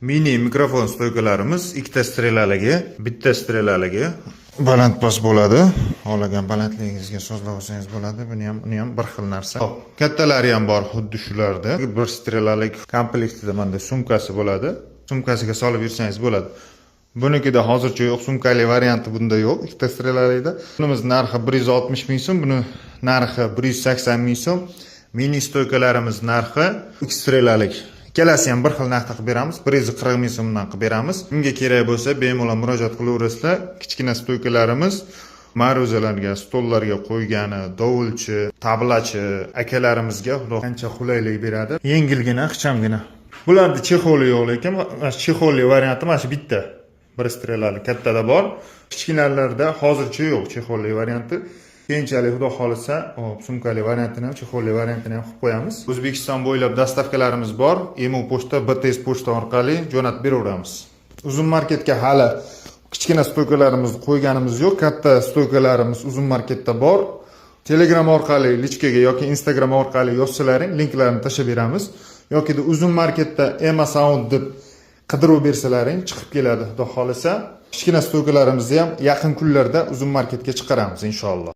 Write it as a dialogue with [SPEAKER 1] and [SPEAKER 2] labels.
[SPEAKER 1] Mini mikrofon stoykalarimiz ikkita strelaligi, bitta strelaligi balandpast bo'ladi. Xohlagan balandligingizga sozlab olsangiz bo'ladi. Uni ham bir xil narsa. Kattalari ham bor, xuddi shularda. Bir strelalik komplektida menda sumkasi bo'ladi. Sumkasiga solib yursangiz bo'ladi. Bunikida hozircha yo'q, sumkali varianti bunda yo'q. Ikkita strelalikda. Bunimiz narxi 160 ming so'm, buni narxi 180 ming so'm. Mini stoykalarimiz narxi ikki strelalik. Ikkalasi ham bir xil narxda qilib beramiz. 140 ming so'mdan qilib beramiz. Unga kerak bo'lsa, bemalol murojaat qilaverasizlar. Kichkina stoykalarimiz ma'ruzalarga, stollarga qo'ygani, dovulchi, tablachi akalarimizga xudo qancha qulaylik beradi. Yengilgina, ixchamgina. Bularda chexoli yo'q, lekin mana chexoli varianti mana shu bitta. Bir strelali kattada bor. Kichkinalarda hozircha yo'q chexoli varianti. Keyinchalik xudo xolisa, sumkali variantini ham, chexoli variantini ham qilib qo'yamiz. O'zbekiston bo'ylab dastavkalarimiz bor. Emu pochta, BTS pochta orqali jo'natib beraveramiz. Uzun marketga hali kichkina stoykalarimizni qo'yganimiz yo'q. Katta stoykalarimiz uzun marketda bor. Telegram orqali lichkaga yoki Instagram orqali yozsalaring, linklarni tashlab beramiz. Yoki uzun marketda Ema Sound deb qidirib bersalaring, chiqib keladi xudo xolisa. Kichkina stoykalarimizni ham yaqin kunlarda uzun marketga chiqaramiz inshaalloh.